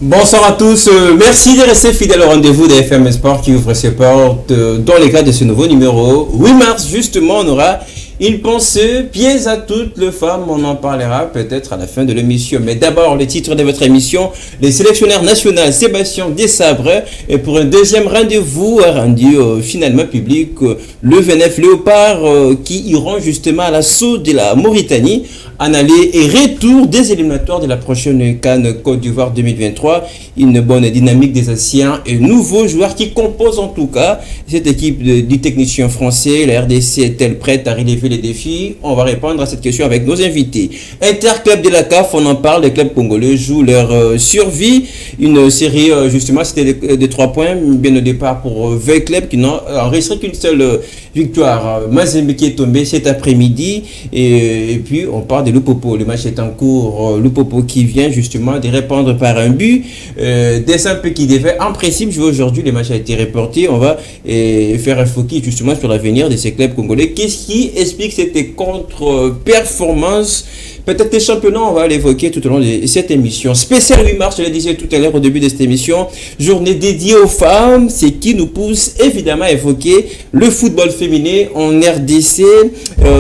Bonsoir à tous, merci de rester fidèles au rendez-vous de FM Sport qui ouvre ses portes dans les cadre de ce nouveau numéro. 8 mars, justement, on aura une pensée pièce à toutes les femmes, on en parlera peut-être à la fin de l'émission. Mais d'abord, le titre de votre émission, les sélectionneurs nationaux Sébastien Desabre, et pour un deuxième rendez-vous rendu finalement public le 29 Léopard qui iront justement à l'assaut de la Mauritanie en aller et retour des éliminatoires de la prochaine CAN Côte d'Ivoire 2023. Une bonne dynamique des anciens et nouveaux joueurs qui composent en tout cas cette équipe du technicien français. La RDC est-elle prête à relever les défis? On va répondre à cette question avec nos invités. Interclub de la CAF, on en parle, les clubs congolais jouent leur survie. Une série, justement, c'était de 3 points, bien au départ pour 20 clubs qui n'ont enregistré qu'une seule victoire. Mazembe qui est tombé cet après-midi. Et puis, on parle de Lupopo. Le match est en cours. Lupopo qui vient justement de répondre par un but. Des un peu qui devait en principe jouer aujourd'hui. Le match a été reporté. On va faire un focus justement sur l'avenir de ces clubs congolais. Qu'est-ce qui explique cette contre-performance? Peut-être les championnats, on va l'évoquer tout au long de cette émission. Spécial 8 mars, je le disais tout à l'heure au début de cette émission, journée dédiée aux femmes, ce qui nous pousse évidemment à évoquer le football féminin en RDC.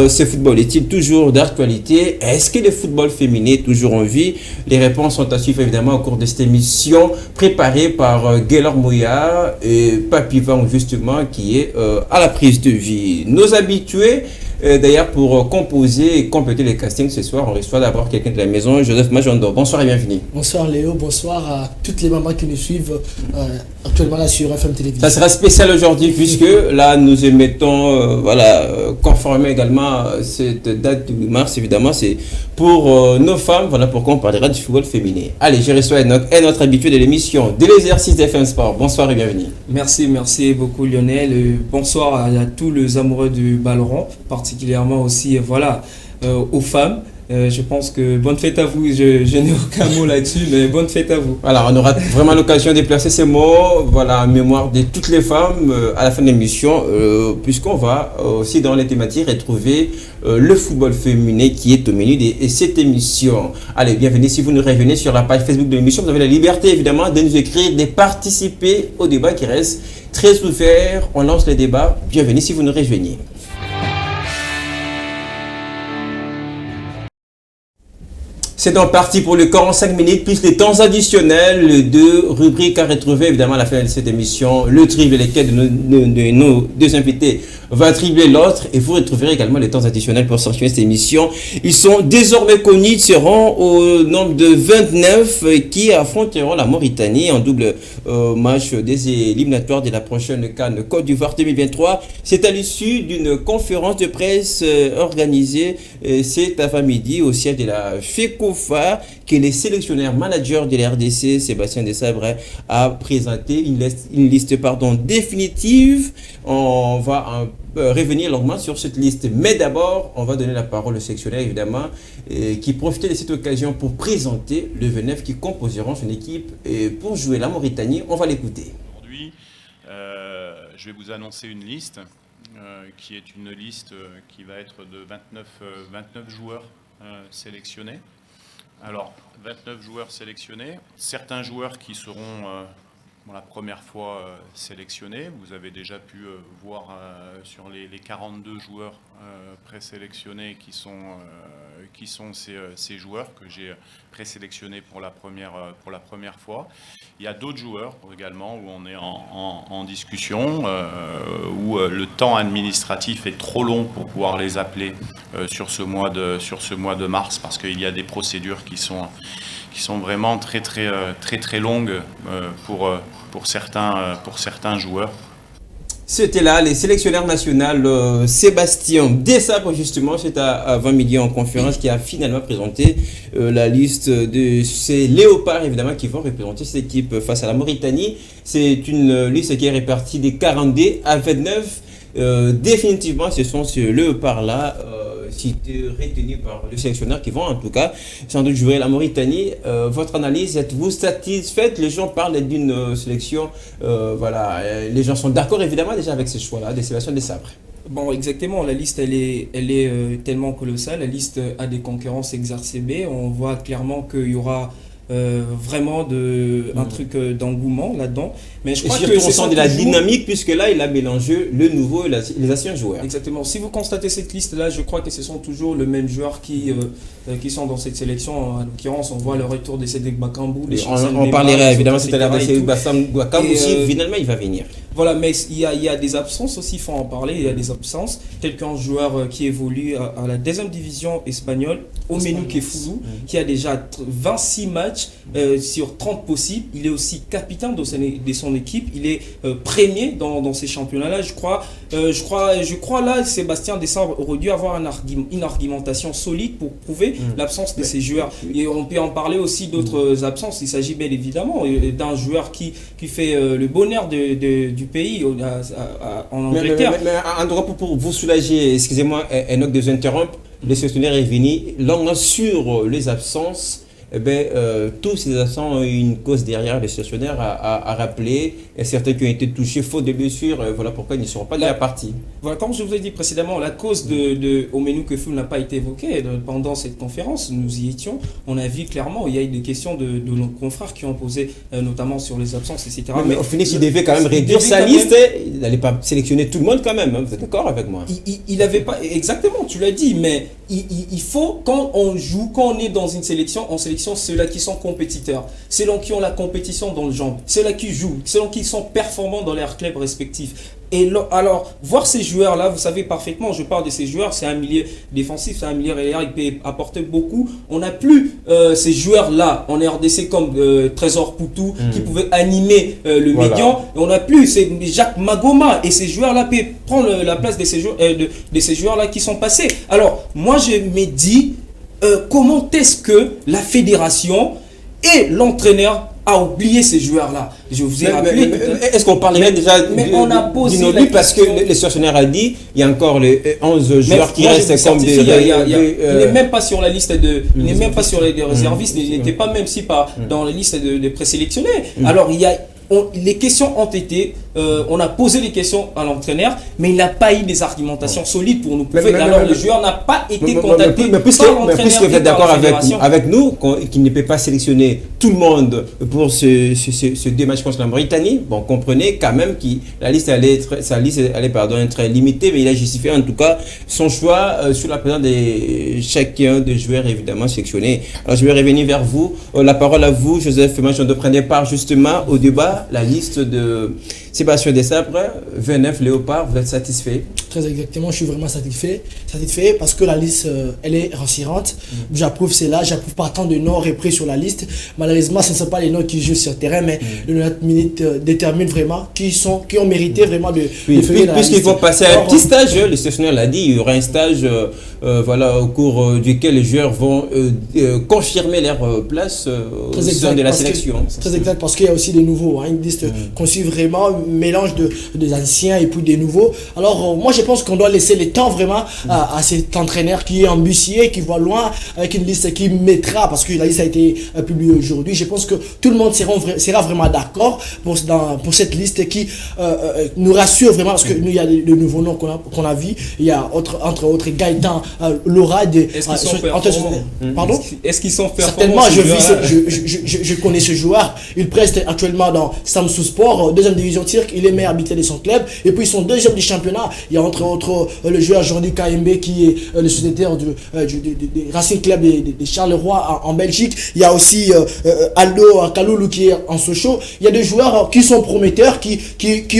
Ce football est-il toujours d'actualité? Est-ce que le football féminin est toujours en vie? Les réponses sont à suivre évidemment au cours de cette émission préparée par Gaylor Mouya et Papi Van justement qui est à la prise de vie. Nos habitués. D'ailleurs, pour composer et compléter les castings ce soir, on reçoit d'abord quelqu'un de la maison, Joseph Majondo. Bonsoir et bienvenue. Bonsoir Léo, bonsoir à toutes les mamans qui nous suivent actuellement là sur FM Télévision. Ça sera spécial aujourd'hui puisque là nous émettons, conformément également à cette date du 8 mars, évidemment, c'est pour nos femmes, voilà pourquoi on parlera du football féminin. Allez, je reçois notre habitué de l'émission de l'exercice FM Sport. Bonsoir et bienvenue. Merci beaucoup Lionel. Bonsoir à tous les amoureux du ballon rond, particulièrement aussi aux femmes. Je pense que bonne fête à vous, je n'ai aucun mot là-dessus, mais bonne fête à vous. Voilà, on aura vraiment l'occasion de placer ces mots, en mémoire de toutes les femmes à la fin de l'émission, puisqu'on va aussi dans les thématiques retrouver le football féminin qui est au menu de cette émission. Allez, bienvenue si vous nous revenez sur la page Facebook de l'émission, vous avez la liberté évidemment de nous écrire, de participer au débat qui reste très ouvert. On lance le débat, bienvenue si vous nous rejoignez. C'est donc parti pour le 45 minutes, plus les temps additionnels de rubriques à retrouver évidemment à la fin de cette émission. Le triple, lesquels de nos deux invités va tripler l'autre et vous retrouverez également les temps additionnels pour sanctionner cette émission. Ils sont désormais connus, ils seront au nombre de 29 qui affronteront la Mauritanie en double match des éliminatoires de la prochaine CAN Côte d'Ivoire 2023. C'est à l'issue d'une conférence de presse organisée cet avant-midi au siège de la FECOFA que les sélectionneurs managers de la RDC, Sébastien Desabre, a présenté une liste définitive. On va revenir longuement sur cette liste. Mais d'abord, on va donner la parole au sélectionneur, évidemment, qui profitait de cette occasion pour présenter le 29 qui composeront son équipe pour jouer la Mauritanie. On va l'écouter. Aujourd'hui, je vais vous annoncer une liste qui est une liste qui va être de 29 joueurs sélectionnés. Alors, 29 joueurs sélectionnés, certains joueurs qui seront pour la première fois sélectionnés. Vous avez déjà pu voir sur les 42 joueurs présélectionnés qui sont ces joueurs que j'ai présélectionnés pour la première fois. Il y a d'autres joueurs également où on est en discussion, où le temps administratif est trop long pour pouvoir les appeler sur ce mois de mars, parce qu'il y a des procédures qui sont vraiment très longues pour certains joueurs. C'était là les sélectionneurs nationaux Sébastien Desabre justement, c'est à 20 millions en conférence qui a finalement présenté la liste de ces léopards évidemment qui vont représenter cette équipe face à la Mauritanie. C'est une liste qui est répartie des 42 à 29. Définitivement ce sont ces léopards-là retenus par le sélectionneur qui vont en tout cas sans doute jouer la Mauritanie. Votre analyse, êtes-vous satisfaite? Les gens parlent d'une sélection, les gens sont d'accord évidemment déjà avec ces choix-là de Sébastien Desabre. Bon, exactement, la liste elle est tellement colossale, la liste a des concurrences exacerbées, on voit clairement qu'il y aura vraiment un truc d'engouement là-dedans. Mais je crois que on sent de la dynamique puisque là il a mélangé le nouveau et les anciens joueurs. Exactement. Si vous constatez cette liste-là, je crois que ce sont toujours les mêmes joueurs qui sont dans cette sélection. En l'occurrence, on voit le retour de Cédric Bakambu. On parlerait évidemment tout à l'heure de Cédric Bakambu aussi. Finalement, il va venir. Voilà, mais il y a des absences aussi, il faut en parler. Il y a des absences, tel qu'un joueur qui évolue à la deuxième division espagnole, Omenu Kefulu, qui a déjà 26 matchs sur 30 possibles. Il est aussi capitaine de son équipe. Il est premier dans ces championnats-là. Je crois là, Sébastien Desabre aurait dû avoir une argumentation solide pour prouver l'absence de ces joueurs. Et on peut en parler aussi d'autres absences. Il s'agit bien évidemment d'un joueur qui fait le bonheur du pays en Angleterre. Mais en droit pour vous soulager, excusez-moi, Enoch, de vous interrompre, le gestionnaire est venu longuement sur les absences. Tous ces absents ont une cause derrière les stationnaires à rappeler, et certains qui ont été touchés faute de blessures, voilà pourquoi ils ne seront pas de la partie. Voilà, comme je vous ai dit précédemment, la cause de Omenu Kefulu n'a pas été évoquée pendant cette conférence. Nous y étions, on a vu clairement, il y a eu des questions de nos confrères qui ont posé notamment sur les absences, etc. Mais au final, il devait quand même réduire sa liste, il n'allait pas sélectionner tout le monde quand même, hein, vous êtes d'accord avec moi? Il n'avait pas, exactement, tu l'as dit, mais il faut, quand on joue, quand on est dans une sélection, ceux-là qui sont compétiteurs, ceux-là qui ont la compétition dans le genre, ceux-là qui jouent, ceux-là qui sont performants dans leurs clubs respectifs. Et alors, voir ces joueurs-là, vous savez parfaitement, je parle de ces joueurs, c'est un milieu défensif, c'est un milieu réel, il peut apporter beaucoup. On n'a plus ces joueurs-là en RDC comme Trésor Poutou qui pouvaient animer le médian. Et on n'a plus Jacques Magoma et ces joueurs-là peuvent prendre la place de ces joueurs-là qui sont passés. Alors, moi je me dis, comment est-ce que la fédération et l'entraîneur a oublié ces joueurs-là? Je vous ai rappelé. Est-ce qu'on parlerait déjà on a posé parce que le stationnaire a dit il y a encore les 11 joueurs qui restent comme des. Il n'est même pas sur la liste il n'est même pas sur les réservistes. Il n'était pas même si pas dans la liste de présélectionnés. Alors les questions ont été, on a posé les questions à l'entraîneur, mais il n'a pas eu des argumentations solides pour nous prouver. Alors le joueur n'a pas été contacté par l'entraîneur. Mais puisque vous êtes d'accord avec nous qu'il ne peut pas sélectionner tout le monde pour ce dématch contre la Mauritanie, bon, comprenez quand même que sa liste allait être limitée, mais il a justifié en tout cas son choix sur la présence de chacun des joueurs évidemment sélectionnés. Alors je vais revenir vers vous. La parole à vous, Joseph Manchon, de prendre part justement au débat. La liste de Sébastien Desabre, 29 Léopard, vous êtes satisfait? Très exactement, je suis vraiment satisfait parce que la liste, elle est rassurante. J'approuve cela, j'approuve pas tant de noms repris sur la liste. Malheureusement, ce ne sont pas les noms qui jouent sur le terrain, mais le note minute détermine vraiment qui ont mérité vraiment de figurer dans la liste. Puisqu'il faut passer à un petit stage, le stationnaire l'a dit, il y aura un stage au cours duquel les joueurs vont confirmer leur place au sein de la sélection. Très exact, parce qu'il y a aussi des nouveaux, une liste qu'on suit vraiment, mélange des anciens et puis des nouveaux. Alors moi je pense qu'on doit laisser le temps vraiment à cet entraîneur qui est ambitieux, qui voit loin, avec une liste qui mettra, parce que la liste a été publiée aujourd'hui. Je pense que tout le monde sera vraiment d'accord pour cette liste qui nous rassure vraiment, parce qu'il y a de nouveaux noms qu'on a vus. Il y a entre autres Gaëtan Laura. Est-ce qu'ils sont performants? Pardon? Est-ce qu'ils sont performants? Certainement, je connais ce joueur. Il preste actuellement dans Samsung Sport, deuxième division turque. Il est meilleur arbitre de son club. Et puis ils sont deuxième du championnat. Il y a entre autres le joueur Jordi KMB qui est le sociétaire du Racing Club de Charleroi en Belgique. Il y a aussi Aldo Kaloulou qui est en Sochaux. Il y a des joueurs qui sont prometteurs, qui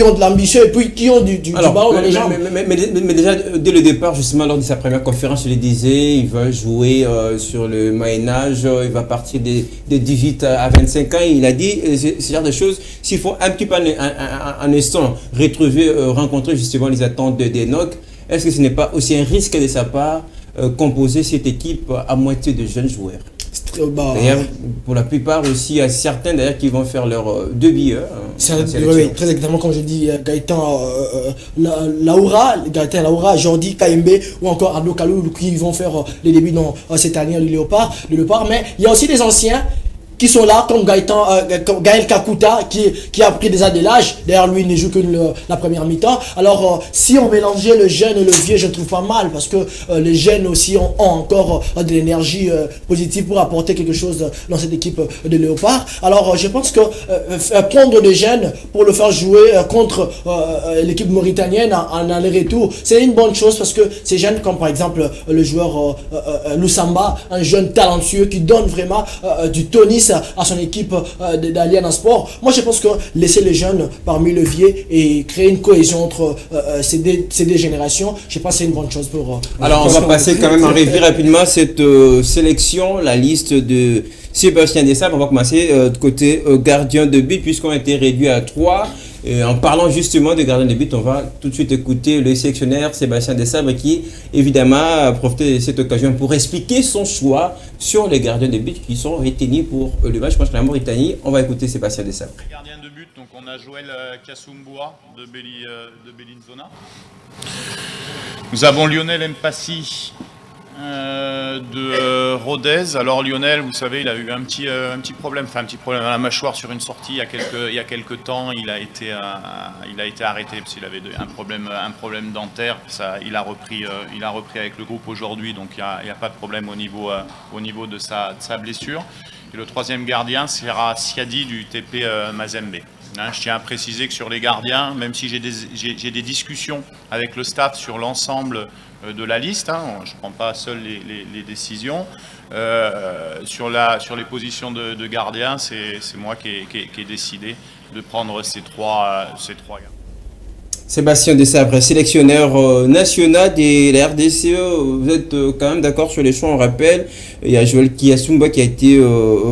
ont de l'ambition et puis qui ont du ballon dans les jambes. Mais déjà, dès le départ, justement, lors de sa première conférence, je le disais, il va jouer sur le Moyen-Âge, il va partir de 18 à 25 ans. Il a dit ce genre de choses. S'il faut un petit peu en instant rencontrer justement les attentes d'Enoch, est-ce que ce n'est pas aussi un risque de sa part composer cette équipe à moitié de jeunes joueurs? D'ailleurs, pour la plupart aussi, il y a certains d'ailleurs qui vont faire leur début. Oui, très exactement comme je dis, Gaëtan Laura, Jordi KMB ou encore Aldo Kalou qui vont faire les débuts dans cette année le Léopard. Mais il y a aussi des anciens qui sont là, comme comme Gaël Kakuta, qui a pris déjà de l'âge. D'ailleurs, lui, il ne joue que la première mi-temps. Alors, si on mélangeait le jeune et le vieux, je ne trouve pas mal, parce que les jeunes aussi ont encore de l'énergie positive pour apporter quelque chose dans cette équipe de Léopard. Alors, je pense que prendre des jeunes pour le faire jouer contre l'équipe mauritanienne en aller-retour, c'est une bonne chose, parce que ces jeunes, comme par exemple le joueur Lusamba, un jeune talentueux qui donne vraiment du tonus à son équipe d'Aliana Sport. Moi, je pense que laisser les jeunes parmi le vieux et créer une cohésion entre ces deux générations, je pense que c'est une bonne chose pour... Alors, on va passer quand même en revue rapidement cette sélection, la liste de Sébastien Desabre. On va commencer de côté gardien de but, puisqu'on a été réduit à 3. En parlant justement de gardien de but, on va tout de suite écouter le sélectionneur Sébastien Desabre, qui évidemment a profité de cette occasion pour expliquer son choix sur les gardiens de but qui sont retenus pour le match contre la Mauritanie. On va écouter Sébastien Desabre. Gardien de but, donc on a Joël Kasumboua de Bellinzona. Nous avons Lionel Mpassi de Rodez. Alors Lionel, vous savez, il a eu un petit problème à la mâchoire sur une sortie il y a quelques temps. Il a été arrêté parce qu'il avait un problème dentaire. Il a repris avec le groupe aujourd'hui, donc il n'y a pas de problème au niveau de sa blessure. Et le troisième gardien sera Siadi du TP Mazembe. Je tiens à préciser que sur les gardiens, même si j'ai des discussions avec le staff sur l'ensemble de la liste, je ne prends pas seul les décisions, sur les positions de gardiens, c'est moi qui ai décidé de prendre ces trois gars. Sébastien Desabre, sélectionneur national de la RDC, vous êtes quand même d'accord sur les choix, on rappelle, il y a Joël Kiasumba qui a été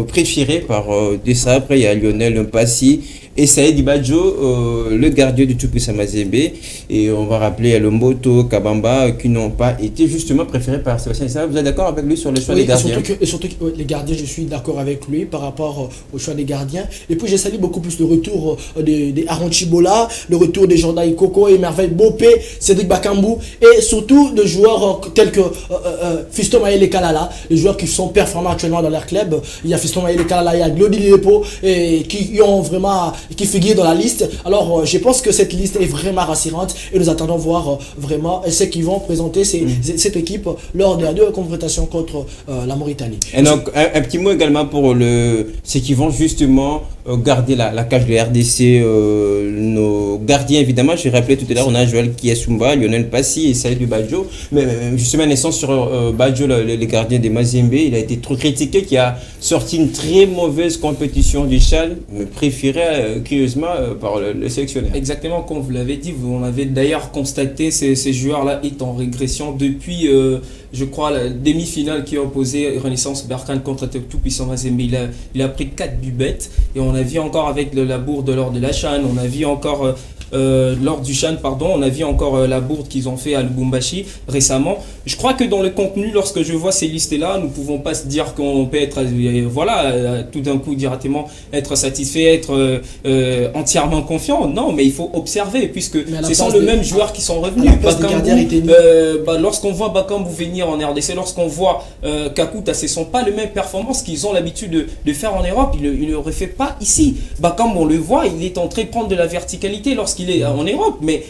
préféré par Desabre, il y a Lionel Mpassi et Saïd Badjo, le gardien du Tupuisa Mazembe, et on va rappeler Lomboto, Kabamba, qui n'ont pas été justement préférés par Sébastien Desabre. Vous êtes d'accord avec lui sur le choix des gardiens? Surtout que les gardiens, je suis d'accord avec lui par rapport au choix des gardiens. Et puis j'ai salué beaucoup plus le retour des Aaron Chibola, le retour des Jordan Ikoko, Merveille Bopé, Cédric Bakambu, et surtout de joueurs tels que Fiston Maël Kalala, les joueurs qui sont performants actuellement dans leur club. Il y a Fiston Maël Kalala, il y a Glody Lepo, et qui figurent dans la liste. Alors je pense que cette liste est vraiment rassurante et nous attendons voir vraiment ce qu'ils vont présenter cette équipe lors de la deuxième confrontation contre la Mauritanie. Et donc un petit mot également pour ceux qui vont justement garder la cage de la RDC, nos gardiens évidemment. Je rappelais tout à l'heure, on a Joël Kiasumba, Lionel Passi et Saïd Badjo. Mais justement, naissance sur Badjo, les gardiens des Mazembe, il a été trop critiqué, qui a sorti une très mauvaise compétition du CHAN, préféré curieusement par le sélectionneur. Exactement, comme vous l'avez dit, on avait d'ailleurs constaté ces joueurs-là est en régression depuis, je crois, la demi-finale qui a opposé Renaissance Berkane contre Tout-Puissant Mazembe. Il a pris 4 buts bêtes, et on a vu encore avec la bourde lors de la CHAN, on a vu encore lors du CHAN, on a vu encore la bourde qu'ils ont fait à Lubumbashi récemment. Je crois que dans le contenu, lorsque je vois ces listes-là, nous ne pouvons pas se dire qu'on peut être, tout d'un coup directement être satisfait, être entièrement confiant. Non, mais il faut observer, puisque ce sont les mêmes joueurs qui sont revenus. Lorsqu'on voit Bakambu venir en RDC, lorsqu'on voit Kakuta, ce ne sont pas les mêmes performances qu'ils ont l'habitude de faire en Europe. Il ne le refait pas ici. Bakambu, on le voit, il est en train de prendre de la verticalité lorsqu'il est en Europe, mais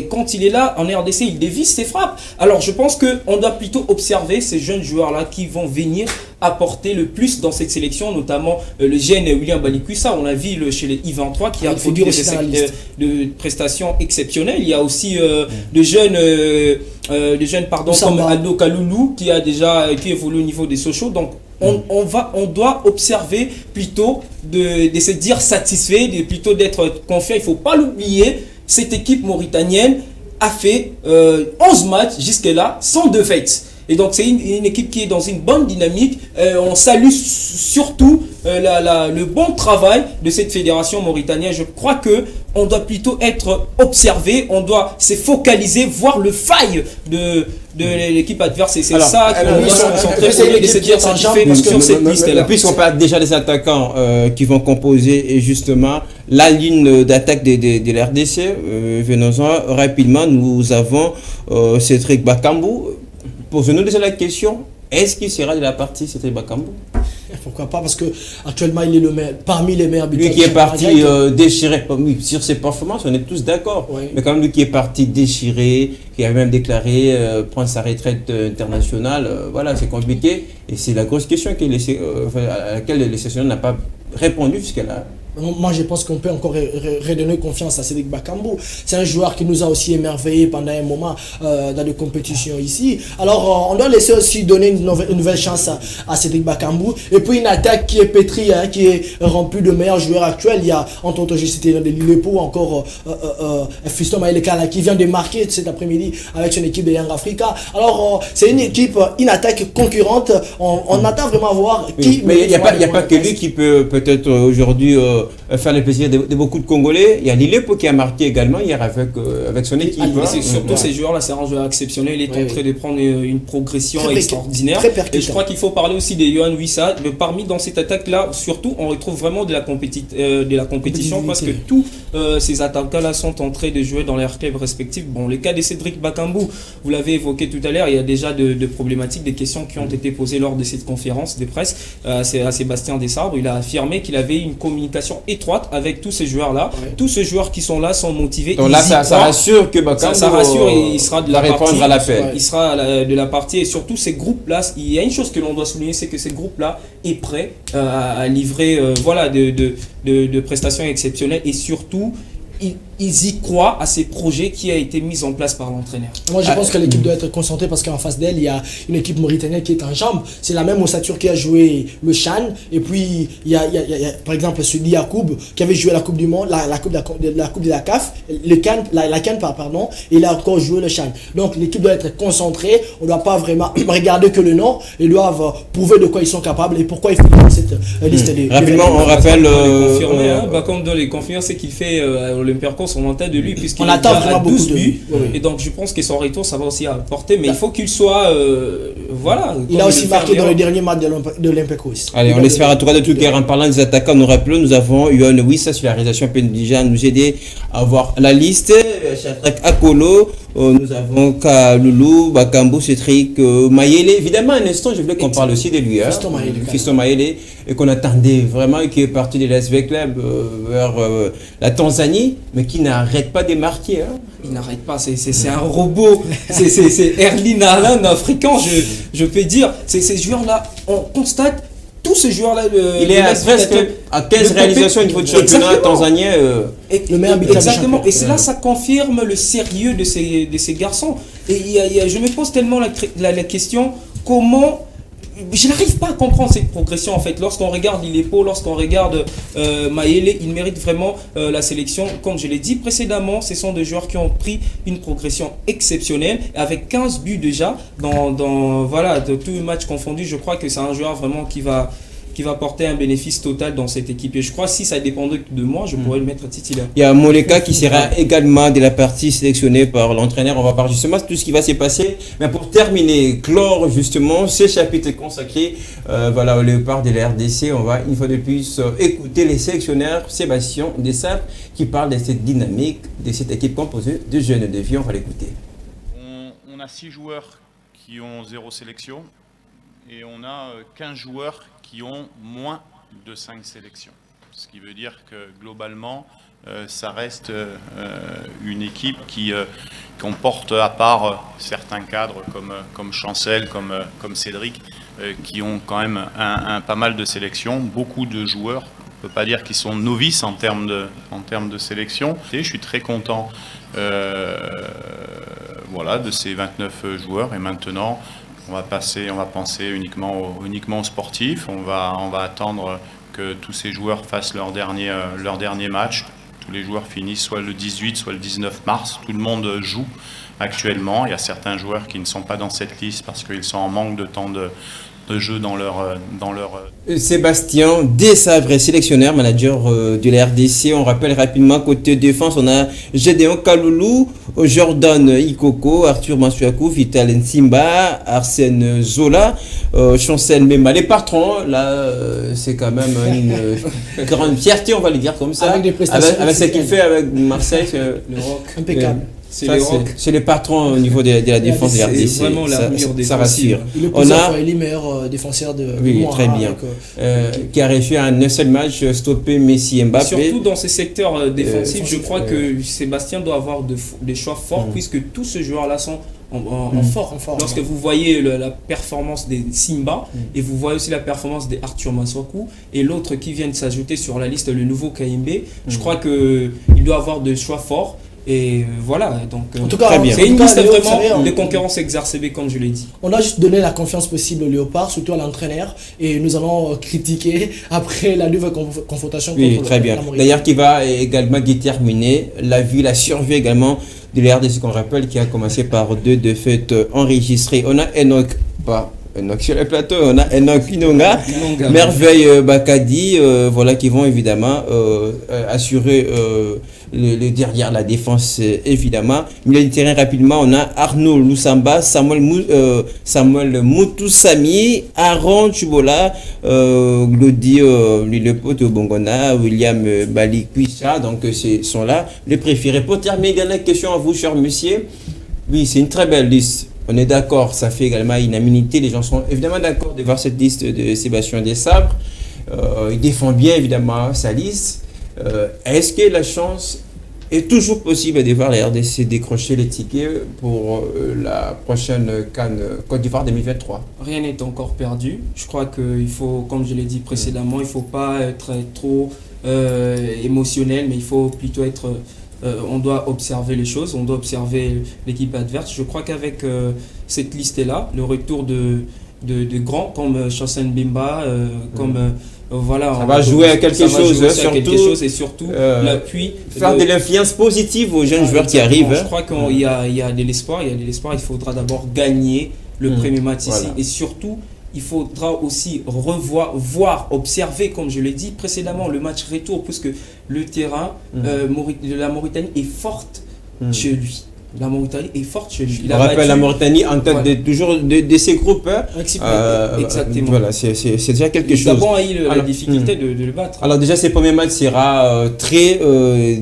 quand il est là en RDC, il dévisse ses frappes. Alors je pense qu'on doit plutôt observer ces jeunes joueurs-là qui vont venir apporter le plus dans cette sélection, notamment le jeune William Balikuissa. On a vu chez les I-23 qui a produit de prestations exceptionnelles. Il y a aussi des jeunes comme Aldo Kaloulou qui évolue au niveau des Sochaux. Donc on doit observer plutôt de se dire satisfait, plutôt d'être confiant. Il ne faut pas l'oublier, cette équipe mauritanienne a fait 11 matchs jusque-là sans défaite. Et donc c'est une équipe qui est dans une bonne dynamique. On salue surtout le bon travail de cette fédération mauritanienne. Je crois que on doit plutôt être observé, on doit se focaliser, voir le faille de l'équipe adverse. Et c'est ça qu'on doit se concentrer de se dire satisfait sur cette liste-là. Puisqu'on parle déjà des attaquants qui vont composer justement la ligne d'attaque de la RDC, venons-en rapidement. Nous avons Cédric Bakambu. Posez-nous déjà la question, est-ce qu'il sera de la partie Cédric Bakambu? pourquoi pas, parce que actuellement il est parmi les meilleurs buteurs. Lui qui est parti déchiré, oui, sur ses performances, on est tous d'accord. Oui. Mais quand même, lui qui est parti déchiré, qui a même déclaré prendre sa retraite internationale, voilà, c'est compliqué. Et c'est la grosse question à laquelle les sélectionneurs n'ont pas répondu jusqu'à là. Moi, je pense qu'on peut encore redonner confiance à Cédric Bakambu. C'est un joueur qui nous a aussi émerveillé pendant un moment dans les compétitions ici. Alors, on doit laisser aussi donner une nouvelle chance à Cédric Bakambu. Et puis, une attaque qui est pétrie, qui est remplie de meilleurs joueurs actuels. Il y a, entre autres, j'ai cité de Lilepo, encore Fiston Maeleka, qui vient de marquer cet après-midi avec son équipe de Young Africa. Alors, c'est une équipe, une attaque concurrente. On attend vraiment à voir qui... Mais il n'y a pas que lui qui peut peut-être aujourd'hui... faire le plaisir de beaucoup de Congolais. Il y a Lilepo qui a marqué également hier avec son équipe. Surtout ces joueurs-là, c'est un joueur exceptionnel. Il est en train de prendre une progression extraordinaire. Et je crois qu'il faut parler aussi de Yohan Wissa. Parmi dans cette attaque-là, surtout, on retrouve vraiment de la compétition parce que tous ces attaquants-là sont en train de jouer dans leurs clubs respectifs. Bon, le cas de Cédric Bakambu, vous l'avez évoqué tout à l'heure, il y a déjà de problématiques, des questions qui ont été posées lors de cette conférence de presse. C'est à Sébastien Desabre. Il a affirmé qu'il avait une communication étroite avec tous ces joueurs-là. Ouais. Tous ces joueurs qui sont là sont motivés. Donc là, ça rassure que Bakambu ça rassure et il sera de la partie. À l'appel. Il sera de la partie et surtout ces groupes-là. Il y a une chose que l'on doit souligner, c'est que ces groupes-là est prêt à livrer de prestations exceptionnelles et surtout ils y croient à ces projets qui a été mis en place par l'entraîneur. Moi, je pense que l'équipe doit être concentrée parce qu'en face d'elle, il y a une équipe mauritanienne qui est en jambes. C'est la même ossature qui a joué le Chan. Et puis, il y a par exemple, celui Yacoub qui avait joué la Coupe du Monde, la Coupe de la CAF, la CAN, pardon, et il a encore joué le Chan. Donc, l'équipe doit être concentrée. On ne doit pas vraiment regarder que le nom. Ils doivent prouver de quoi ils sont capables et pourquoi ils font cette liste de... Rapidement, on rappelle... Comme dans les conférences, c'est qu'il fait Olympiakos, on entend de lui puisqu'il a 12 buts et donc je pense que son retour ça va aussi apporter, mais il faut qu'il soit il a aussi marqué dans le dernier match de l'Olympiakos. Allez, on espère à tout cas de tout cœur. En parlant des attaquants, nous rappelons, nous avons Yohan Wissa sur la réalisation déjà nous aider à avoir la liste. Shadrack Akolo, nous avons Kaloulou, Bakambu, Cédric Mayele. Évidemment, un instant, je voulais qu'on parle aussi de lui. Fiston Mayele, et qu'on attendait vraiment, et qui est parti de l'SV Club vers la Tanzanie, mais qui n'arrête pas de marquer. Il n'arrête pas, c'est un robot, c'est Erling Haaland africain, je peux dire. Ces joueurs-là, on constate, tous ces joueurs-là... Il est presque à 15 réalisations au niveau du championnat tanzanien. Le meilleur buteur. Exactement, et c'est là ça confirme le sérieux de ces garçons. Et je me pose tellement la question, comment... Je n'arrive pas à comprendre cette progression en fait. Lorsqu'on regarde Lilepo, lorsqu'on regarde Mayele, ils méritent vraiment la sélection. Comme je l'ai dit précédemment, ce sont des joueurs qui ont pris une progression exceptionnelle avec 15 buts déjà dans de tous les matchs confondus. Je crois que c'est un joueur vraiment qui va porter un bénéfice total dans cette équipe. Et je crois que si ça dépendait de moi, je pourrais le mettre titulaire. Il y a Moleka qui sera également de la partie sélectionnée par l'entraîneur. On va parler justement de tout ce qui va se passer. Mais pour terminer, clore justement ce chapitre consacré au Léopard de la RDC, on va une fois de plus écouter les sélectionneurs Sébastien Desabre qui parle de cette dynamique, de cette équipe composée de jeunes défis. On va l'écouter. On a 6 joueurs qui ont 0 sélection et on a 15 joueurs qui ont moins de 5 sélections. Ce qui veut dire que globalement, ça reste une équipe qui comporte, à part certains cadres comme Chancel, comme Cédric, qui ont quand même pas mal de sélections, beaucoup de joueurs. On ne peut pas dire qu'ils sont novices en termes de sélection. Et je suis très content de ces 29 joueurs et maintenant on va penser uniquement aux sportifs. On va attendre que tous ces joueurs fassent leur dernier match. Tous les joueurs finissent soit le 18, soit le 19 mars. Tout le monde joue actuellement. Il y a certains joueurs qui ne sont pas dans cette liste parce qu'ils sont en manque de temps de jeu dans leur... Sébastien Desabre, sélectionneur, manager de la RDC. On rappelle rapidement, côté défense, on a Gédéon Kaloulou, Jordan Ikoko, Arthur Masuakou, Vital Nsimba, Arsène Zola, Chancel Mema. Les patrons, là, c'est quand même une grande fierté, on va le dire comme ça. Avec des prestations. Avec ce qu'il fait avec Marseille, le rock. Impeccable. C'est les rocs. C'est le patron au niveau de la défense de la RDC. C'est vraiment l'armure ça rassure. Il est plusieurs meilleur défenseur de oui, très bien. Qui a réussi à un seul match stopper Messi et Mbappé. Surtout dans ces secteurs défensifs, je crois que Sébastien doit avoir des choix forts puisque tous ces joueurs-là sont en fort. Lorsque vous voyez la performance des Simba et vous voyez aussi la performance des Arthur Maswaku et l'autre qui vient de s'ajouter sur la liste, le nouveau KMB, je crois qu'il doit avoir des choix forts. Et voilà, donc en tout cas, c'est une liste vraiment de concurrence exacerbée, comme je l'ai dit. On a juste donné la confiance possible au Léopard, surtout à l'entraîneur, et nous allons critiquer après la nouvelle confrontation contre très bien. D'ailleurs, qui va également déterminer la survie également de la RDC, qu'on rappelle, qui a commencé par 2 défaites enregistrées. On a Enoch sur le plateau, on a Enoch Inonga, Merveille Bakadi, voilà, qui vont évidemment assurer le derrière la défense, évidemment. Milieu de terrain, rapidement, on a Arnaud Loussamba, Samuel Moutoussami, Aaron Chubola, Glody Lilepoto Bongona, William Balikwisha, donc ce sont là les préférés. Pour terminer, la question à vous, cher monsieur. Oui, c'est une très belle liste. On est d'accord, ça fait également unanimité. Les gens sont évidemment d'accord de voir cette liste de Sébastien Desabre. Il défend bien évidemment sa liste. Est-ce que la chance est toujours possible de voir la RDC décrocher les tickets pour la prochaine CAN Côte d'Ivoire 2023? Rien n'est encore perdu. Je crois qu'il faut, comme je l'ai dit précédemment, il ne faut pas être trop émotionnel, mais il faut plutôt être... on doit observer les choses, on doit observer l'équipe adverse. Je crois qu'avec cette liste-là, le retour de grands comme Chancen Bimba, comme voilà, ça va jouer à quelque chose, et surtout l'appui. Faire de l'influence positive aux jeunes joueurs qui arrivent. Je crois qu'il y a de l'espoir, il faudra d'abord gagner le premier match ici et surtout il faudra aussi observer, comme je l'ai dit précédemment, le match retour, puisque le terrain de la Mauritanie est forte chez lui. La Mauritanie est forte chez lui. On rappelle la Mauritanie en tête toujours de ces groupes. Exactement. Voilà, c'est déjà quelque chose. Nous avons eu la difficulté de le battre. Alors déjà, ces premiers matchs sera très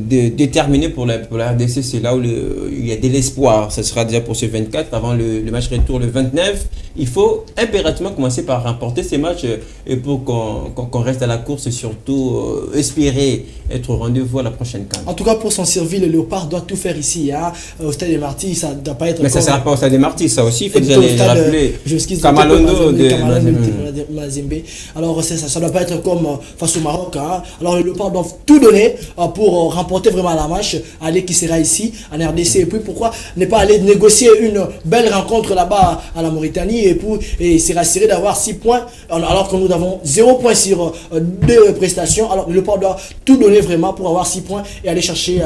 déterminé pour la RDC. C'est là où il y a de l'espoir. Ça sera déjà pour ce 24, avant le match retour le 29. Il faut impérativement commencer par remporter ces matchs et pour qu'on reste à la course et surtout espérer être au rendez-vous à la prochaine CAN. En tout cas, pour s'en servir, le Léopard doit tout faire ici. Au Stade des Martyrs, ça ne doit pas être... Mais ça ne sera pas au Stade des Martyrs, ça aussi, il faut déjà les rappeler. Kamalondo de Mazembe. Alors, ça ne doit pas être comme face au Maroc. Alors, le Léopard doit tout donner pour remporter vraiment la match. Aller qui sera ici, en RDC. Et puis, pourquoi ne pas aller négocier une belle rencontre là-bas à la Mauritanie et se rassurer d'avoir 6 points alors que nous avons 0 points sur 2 prestations. Alors, le Léopard doit tout donner vraiment pour avoir 6 points et aller chercher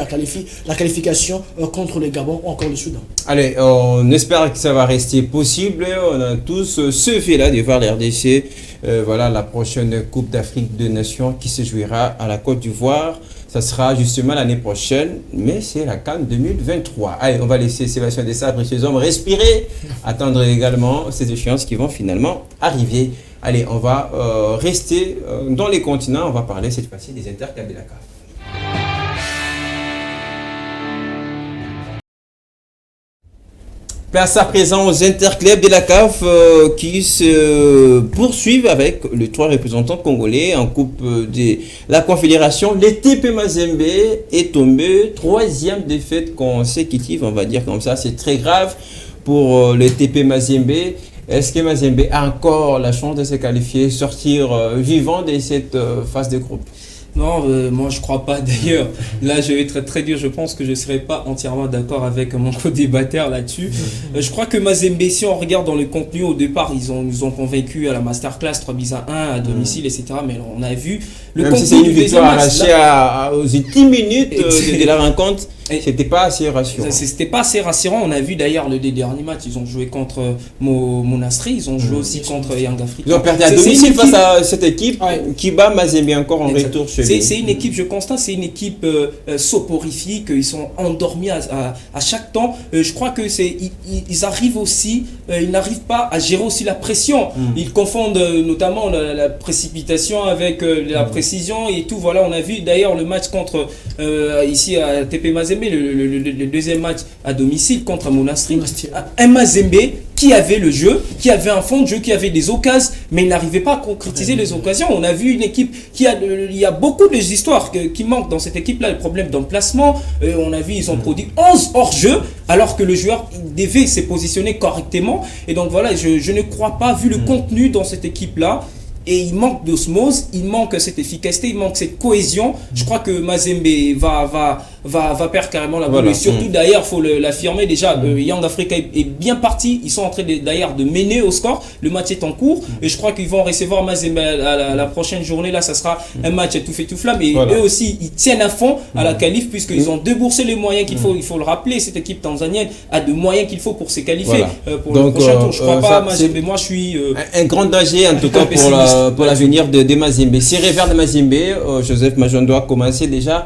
la qualification contre le Gabon ou encore le Soudan. Allez, on espère que ça va rester possible. On a tous ce fait-là de voir la RDC. Voilà la prochaine Coupe d'Afrique des Nations qui se jouera à la Côte d'Ivoire. Ça sera justement l'année prochaine, mais c'est la CAN 2023. Allez, on va laisser Sébastien Desabre et ses hommes respirer, attendre également ces échéances qui vont finalement arriver. Allez, on va rester dans les continents. On va parler cette fois-ci des interclubs de la CAF. Place à présent aux interclubs de la CAF qui se poursuivent avec les 3 représentants congolais en Coupe de la Confédération. Le TP Mazembe est tombé 3e défaite consécutive, on va dire comme ça. C'est très grave pour le TP Mazembe. Est-ce que Mazembe a encore la chance de se qualifier, sortir vivant de cette phase de groupe? Non, moi je crois pas d'ailleurs. Là je vais être très dur, je pense que je ne serai pas entièrement d'accord avec mon co-débatteur là-dessus. Je crois que Mazembe, si on regarde dans le contenu au départ, nous ont convaincus à la masterclass 3-1 à domicile, etc. Mais on a vu le même contenu si c'est une victoire arrachée aux 10 minutes de la rencontre. C'était pas assez rassurant. C'était pas assez rassurant. On a vu d'ailleurs les derniers matchs, ils ont joué contre Monastir, ils ont joué aussi contre Young Africa. Ils ont perdu à domicile face à cette équipe qui bat Mazembe encore en retour chez lui. C'est une équipe, je constate, c'est une équipe soporifique. Ils sont endormis à chaque temps. Je crois que ils arrivent aussi, ils n'arrivent pas à gérer aussi la pression. Ils confondent notamment la précipitation avec la précision et tout. Voilà, on a vu d'ailleurs le match contre ici à TP Mazembe. Mazembe, le deuxième match à domicile contre Monastir. Un Mazembe qui avait le jeu, qui avait un fond de jeu, qui avait des occasions, mais il n'arrivait pas à concrétiser les occasions. On a vu une équipe il y a beaucoup d'histoires qui manquent dans cette équipe-là, le problème d'emplacement. On a vu, ils ont produit 11 hors-jeu, alors que le joueur devait se positionner correctement. Et donc voilà, je ne crois pas, vu le contenu dans cette équipe-là, et il manque d'osmose, il manque cette efficacité, il manque cette cohésion. Je crois que Mazembe va perdre carrément la boule. Et surtout, d'ailleurs, il faut l'affirmer déjà, Young Africa est bien parti. Ils sont en train d'ailleurs de mener au score. Le match est en cours. Et je crois qu'ils vont recevoir Mazembe à la prochaine journée. Là, ça sera un match à tout fait tout flamme. Et eux aussi, ils tiennent à fond à la qualif, puisqu'ils ont déboursé les moyens qu'il faut. Il faut le rappeler, cette équipe tanzanienne a de moyens qu'il faut pour se qualifier pour le prochain tour. Je ne crois pas Mazembe. Moi, je suis... un grand danger, en tout cas, pour l'avenir de Mazembe. Si revers de Mazembe, Joseph Majondo a commencé déjà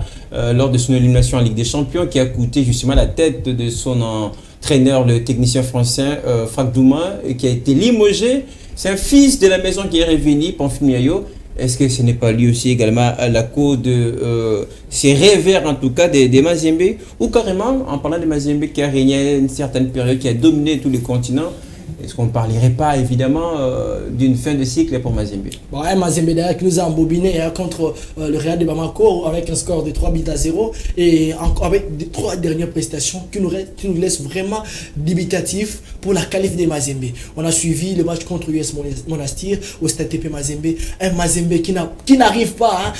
lors de son élimination en Ligue des Champions, qui a coûté justement la tête de son entraîneur, le technicien français Franck Douma, qui a été limogé. C'est un fils de la maison qui est revenu, Panfimiayo. Est-ce que ce n'est pas lui aussi également à la cause de ces revers, en tout cas, des Mazembe, ou carrément, en parlant de Mazembe qui a régné une certaine période, qui a dominé tous les continents? Est-ce qu'on ne parlerait pas évidemment d'une fin de cycle pour Mazembe? Bon, Mazembe d'ailleurs qui nous a embobiné contre le Real de Bamako avec un score de 3-0 et avec des 3 dernières prestations qui nous laissent vraiment dubitatifs pour la qualif des Mazembe. On a suivi le match contre US Monastir au Stade TP Mazembe. Un Mazembe qui n'arrive pas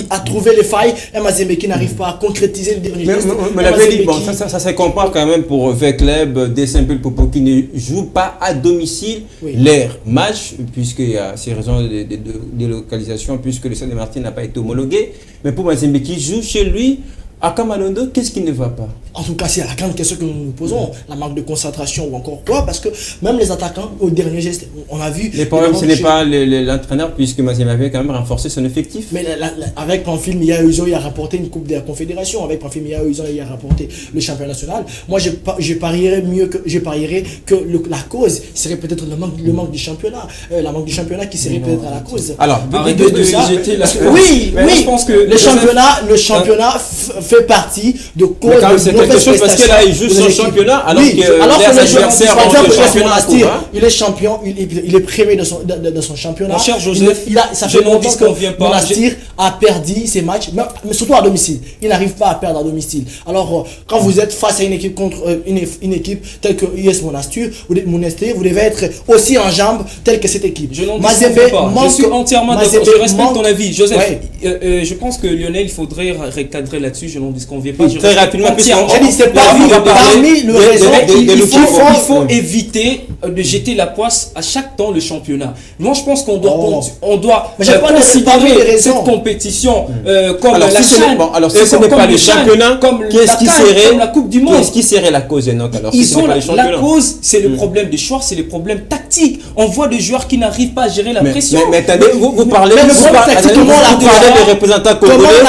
à trouver les failles. Un Mazembe qui n'arrive pas à concrétiser le dernier geste. Mais l'avait dit, bon, ça se compare quand même pour V-Club, des simples Popo qui ne jouent pas à domicile leur match, puisqu'il y a ces raisons de délocalisation, puisque le Stade de Martin n'a pas été homologué. Mais pour Mazembe qui joue chez lui, à Kamalondo, qu'est-ce qui ne va pas? En tout cas, c'est la grande question que nous nous posons, la manque de concentration ou encore quoi, parce que même les attaquants, au dernier geste, on a vu... Le problème, ce n'est pas l'entraîneur, puisque Mazembe avait quand même renforcé son effectif. Mais avec Pamphile Mia Uzo, il a rapporté une Coupe de la Confédération, avec Pamphile Mia Uzo, il a rapporté le championnat national. Moi, je parierais que la cause serait peut-être le manque du championnat, la manque du championnat qui serait peut-être à la cause. Alors, oui, je pense que le championnat fait partie de cause de quelque chose parce que là il joue son championnat alors que les adversaires ont le championnat. Il est champion, il est premier de son championnat. Mon cher Joseph, ça fait longtemps que Monastir a perdu ses matchs, mais surtout à domicile. Il n'arrive pas à perdre à domicile. Alors quand vous êtes face à une équipe contre une équipe telle que US Monastir, vous devez être aussi en jambes telle que cette équipe. Je n'en discute pas. Je suis entièrement d'accord. Je respecte ton avis, Joseph. Je pense que Lionel, il faudrait recadrer là-dessus. Je n'en disconviens pas. Très rapidement, c'est parmi le raison il faut éviter de jeter la poisse à chaque temps le championnat. Moi, je pense qu'on doit considérer cette compétition comme la chaîne. Alors, si ce n'est pas le championnat, qu'est-ce qui serait la Coupe du Monde? Qu'est-ce qui serait la cause? La cause, c'est le problème de choix, c'est le problème tactique. On voit des joueurs qui n'arrivent pas à gérer la pression. Mais attendez, vous parlez des représentants congolais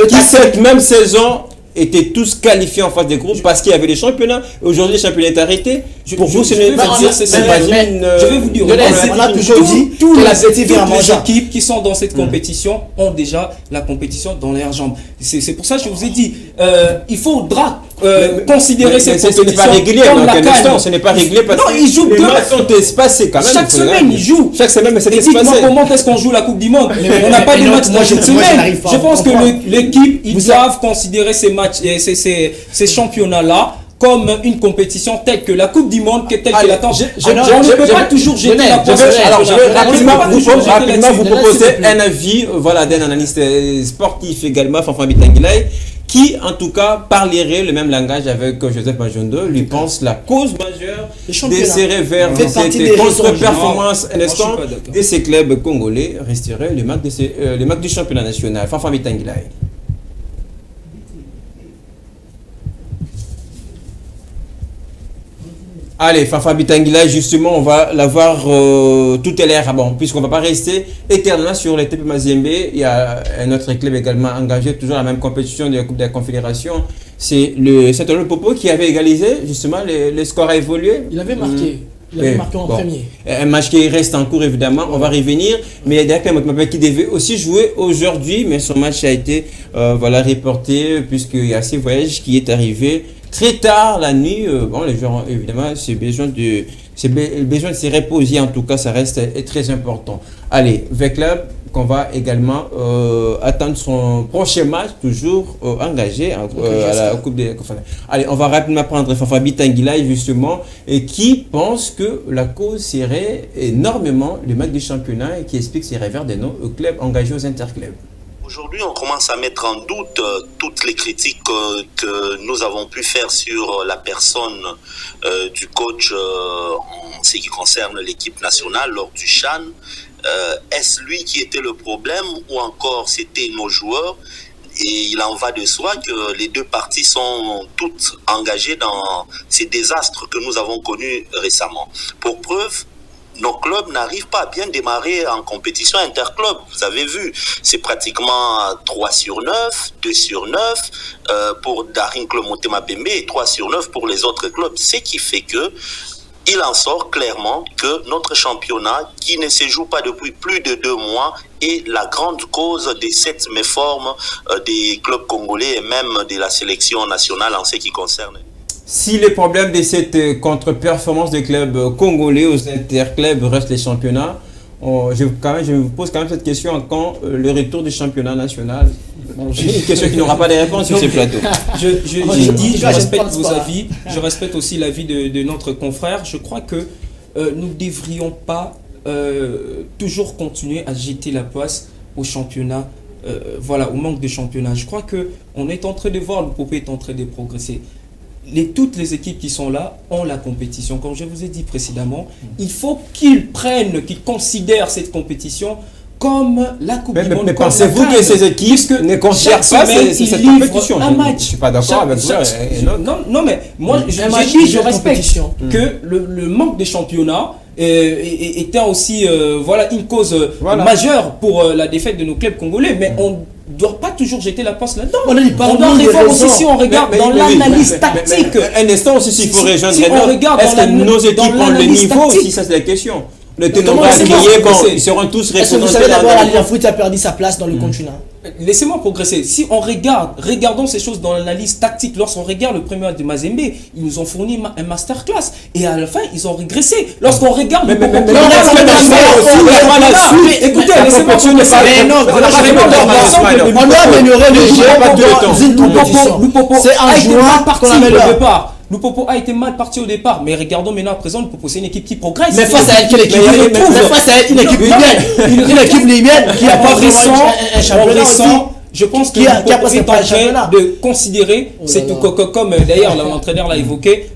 qui cette même saison étaient tous qualifiés en phase de groupe parce qu'il y avait les championnats. Aujourd'hui, le championnat est arrêté. Pour vous, ce n'est pas dire. Je vais vous dire, on a toujours dit toutes les équipes qui sont dans cette compétition ont déjà la compétition dans leurs jambes. C'est pour ça que je vous ai dit, il faudra considérer cette compétition. Ce n'est pas réglé, ce n'est pas réglé parce que ils jouent les matchs sont espacés quand même. Chaque semaine, ils jouent. Chaque semaine, mais c'est espacé. Comment est-ce qu'on joue la Coupe du Monde? On n'a pas de matchs dans cette semaine. Je pense que l'équipe, ils doivent considérer ces matchs et ces championnats-là comme une compétition telle que la Coupe du Monde, telle qu'elle attend. On ne peut pas toujours jeter la poisse. Alors, je vais rapidement vous proposer un avis d'un analyste sportif également, Fanfan Bitangilai, qui en tout cas parlerait le même langage avec Joseph Majondo, lui pense la cause majeure de ces revers, de cette contre-performance de ces clubs congolais resterait le manque du championnat national. Fanfan Bitangilai. Allez, Fafa Bitangila, justement, on va l'avoir tout à l'heure. Bon, puisqu'on ne va pas rester éternellement sur les TP Mazembe, il y a un autre club également engagé, toujours la même compétition de la Coupe de la C'est le Saint-Olof Popo qui avait égalisé, justement, le score a évolué. Il avait marqué. Il avait marqué en premier. Un match qui reste en cours, évidemment. On va revenir. Mais il y a Derek Lemotmapé qui devait aussi jouer aujourd'hui. Mais son match a été reporté puisqu'il y a ce voyage qui est arrivé très tard la nuit. Les joueurs, évidemment, c'est besoin de se reposer. En tout cas, ça reste très important. Allez, Veclub, qu'on va également attendre son prochain match, toujours engagé à la Coupe des Confédérations. Allez, on va rapidement prendre Fafabi Tanguilai, justement, et qui pense que la cause serait énormément le match du championnat et qui explique ses revers de nos clubs engagés aux interclubs. Aujourd'hui, on commence à mettre en doute toutes les critiques que nous avons pu faire sur la personne du coach en ce qui concerne l'équipe nationale lors du CHAN. Est-ce lui qui était le problème ou encore c'était nos joueurs? Et il en va de soi que les deux parties sont toutes engagées dans ces désastres que nous avons connus récemment. Pour preuve, nos clubs n'arrivent pas à bien démarrer en compétition interclub. Vous avez vu, c'est pratiquement 3 sur 9, 2 sur 9 pour Daring Club Motema Pembe et 3 sur 9 pour les autres clubs. Ce qui fait que il en sort clairement que notre championnat, qui ne se joue pas depuis plus de 2 mois, est la grande cause de cette méforme des clubs congolais et même de la sélection nationale en ce qui concerne. Si le problème de cette contre-performance des clubs congolais aux interclubs reste les championnats, je vous pose quand même cette question: quand le retour du championnat national? J'ai une question qui n'aura pas de réponse sur ce plateau. Je respecte vos avis, je respecte aussi l'avis de notre confrère. Je crois que nous ne devrions pas toujours continuer à jeter la poisse au championnat, au manque de championnat. Je crois qu'on est en train de voir, le Popo est en train de progresser. Toutes les équipes qui sont là ont la compétition. Comme je vous ai dit précédemment, il faut qu'ils considèrent cette compétition comme la Coupe du Monde. Mais pensez-vous que ces équipes ne considèrent pas cette compétition? Un match. Je ne suis pas d'accord avec vous. Non, mais moi, je respecte que le manque de championnat était aussi une cause majeure pour la défaite de nos clubs congolais. Mais on ne doit pas toujours jeter la poisse là-dedans. On doit revoir aussi, si on regarde dans l'analyse tactique. Un instant aussi, s'il faut rejoindre. Est-ce que nos équipes ont le niveau aussi? Ça, c'est la question. Le ténor a crié, ils seront tous représentés. Est-ce que vous savez d'abord, la Ligue de foot a perdu sa place dans le continent? Laissez-moi progresser. Si on regardons ces choses dans l'analyse tactique, lorsqu'on regarde le premier match de Mazembe, ils nous ont fourni un masterclass. Et à la fin, ils ont régressé. Lorsqu'on regarde écoutez, laissez-moi progresser. On doit améliorer le jeu. C'est un joueur qu'on améliore. Lupopo a été mal parti au départ, mais regardons maintenant à présent, Lupopo c'est une équipe qui progresse. Mais face à quelle équipe? Face à une équipe libyenne. Une équipe libyenne qui a pas un championnat aussi. Je pense que Lupopo est en train de considérer, c'est tout comme d'ailleurs l'entraîneur l'a évoqué,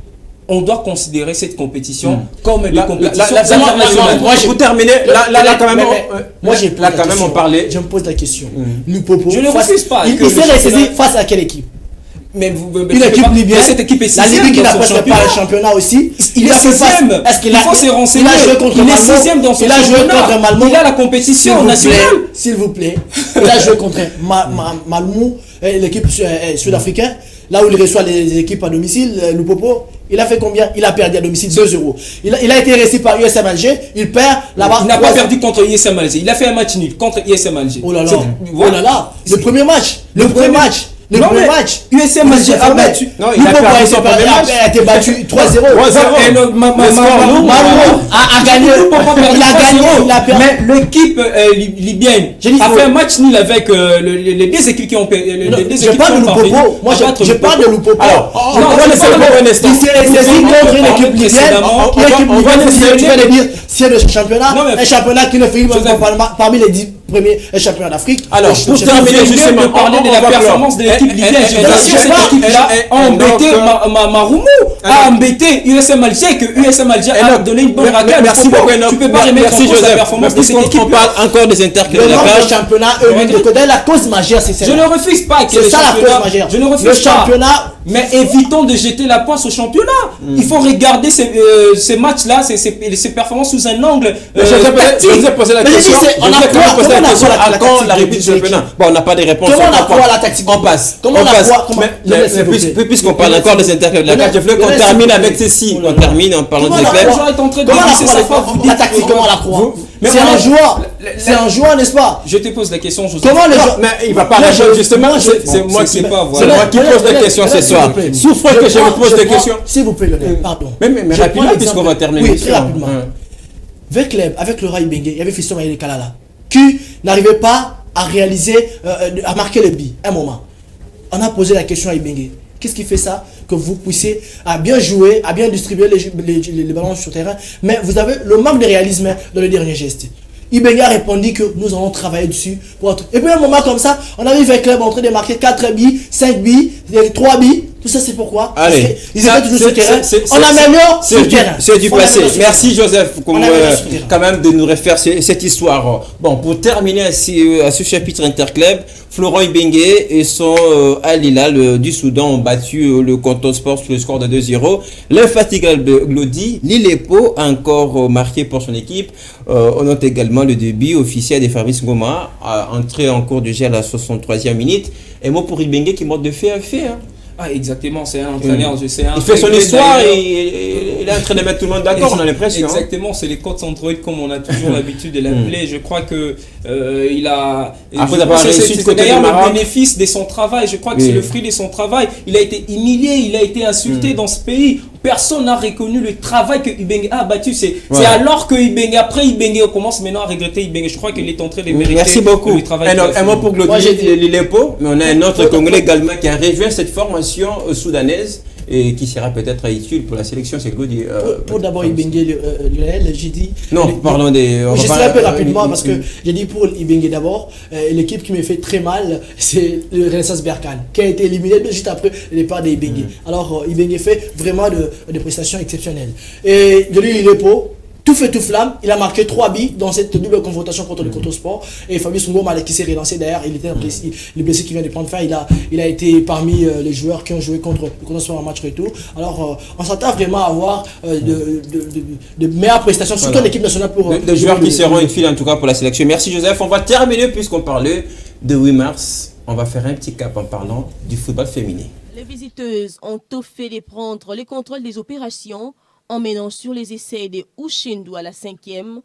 on doit considérer cette compétition comme des compétitions internationales. Pour terminer, là quand même on parlait. Je me pose la question. Lupopo, je ne refuse pas. Il s'est ressaisi face à quelle équipe? Une équipe libyenne, cette équipe est la Libye qui n'a presque pas un championnat aussi. Il est 6e. Il faut se renseigner. Il est 6e dans son championnat. Il a joué contre Malmö. Il a la compétition nationale. S'il vous plaît. Il a joué contre Malmö, l'équipe sud-africaine. Là où il reçoit les équipes à domicile, Lupopo, il a fait combien? Il a perdu à domicile 2-0. Il a été resté par USM Alger, il perd là-bas. Il n'a pas perdu contre USM Alger. Il a fait un match nul contre USM Alger. Oh là là. Le premier match. Le premier match, USM Alger a battu. Non, il a perdu son premier match. Il a été battu 3-0. A gagné. Il a gagné. Il a perdu. Mais l'équipe libyenne a fait un match nul avec les deux équipes qui ont perdu. Je parle de Lupopo. Moi, je parle de Lupopo. Il s'est ressaisi contre une équipe libyenne. Tu vas le dire, c'est le championnat. Un championnat qui ne fait pas parmi les 10 premiers championnats d'Afrique. Alors, pour terminer justement, de parler de la performance de l'équipe libyenne, cette équipe-là a embêté Maroumou, a embêté USM Alger, que USM Alger a donné une bonne raquette. Merci beaucoup. Tu peux pas remettre en cause la performance de cette équipe. On parle encore des interclubs. Le championnat, la cause majeure, c'est ça. Je ne refuse pas que c'est ça la cause majeure. Je ne refuse le pas. championnat, Mais évitons de jeter la poisse au championnat. Il faut regarder ces matchs-là, ces performances sous un angle je vous ai posé la question. À quand la reprise du championnat? Bon, on n'a pas de réponse. Comment on a quoi la tactique? On passe. Comment on a quoi? Puisqu'on parle encore des interclubs de la CAF, je voulais qu'on termine avec ceci. On termine en parlant des clubs. La tactique, comment on la croit? C'est un joueur, n'est-ce pas? Je te pose la question, Joseph. Comment les gens... Mais il va pas répondre justement. C'est moi qui pose la question ce soir. Souffre que je me pose des questions. S'il vous plaît, Lionel, pardon. Mais rapidement, puisqu'on va terminer. Oui, très rapidement. Avec le Rai Bengue, il y avait Fiston Maïle Kalala qui n'arrivait pas à réaliser, à marquer le but. Un moment. On a posé la question à Ibengue. Qu'est-ce qui fait ça? Que vous puissiez à bien jouer, à bien distribuer les ballons sur le terrain, mais vous avez le manque de réalisme dans le dernier geste. Ibengue a répondu que nous allons travailler dessus. Et puis à un moment comme ça, on arrive avec le club en train de marquer 4 billes, 5 billes, 3 billes. Tout ça c'est pourquoi? Allez, ils étaient toujours sur le terrain. On améliore sur le terrain. C'est du passé. Merci Joseph quand même de nous refaire cette histoire. Bon, pour terminer à ce chapitre interclub, Florent Ibengue et son Al Hilal du Soudan ont battu le Canton Sport sur le score de 2-0. L'infatigable Glody Lilepo a encore marqué pour son équipe. On note également le début officiel de Fabrice Ngoma, entré en cours de jeu à la 63e minute. Et mot pour Ibengue qui monte de fait à fait. Ah, exactement, c'est un entraîneur. Il fait son histoire et il est en train de mettre tout le monde d'accord, on a l'impression. Exactement, c'est les codes Android comme on a toujours l'habitude de l'appeler. Je crois que il a. Après d'avoir réussi c'est d'ailleurs le bénéfice de son travail. Je crois que c'est le fruit de son travail. Il a été humilié, il a été insulté dans ce pays. Personne n'a reconnu le travail que Ibengue a battu. C'est alors que Ibengue, après Ibengue, on commence maintenant à regretter Ibengue. Je crois qu'il est en train de mériter. Merci beaucoup. Le travail un mot pour Glody Lilepo, mais on a un autre Congolais également qui a rejoint cette formation soudanaise et qui sera peut-être utile pour la sélection. C'est Glody. Pour d'abord Ibengue, Lionel, j'ai dit. Non, parlons des. Je serai un peu rapidement parce que j'ai dit pour Ibengue d'abord, l'équipe qui me fait très mal, c'est le Renaissance Berkane, qui a été éliminé juste après le départ d'Ibengue. Alors Ibengue fait vraiment des prestations exceptionnelles. Et Glody Lilepo, tout fait tout flamme, il a marqué 3 billes dans cette double confrontation contre le Canton Sport. Et Fabrice Ngoma qui s'est relancé derrière, il était le blessé qui vient de prendre fin, il a été parmi les joueurs qui ont joué contre le Canton Sport en match retour. Alors on s'attend vraiment à avoir de meilleures prestations, surtout l'équipe nationale pour... Des joueurs qui seront une file en tout cas pour la sélection. Merci Joseph, on va terminer puisqu'on parlait de 8 mars. On va faire un petit cap en parlant du football féminin. Les visiteuses ont tout fait de prendre les contrôles des opérations en menant sur les essais de Ouchendou à la 5e. Non,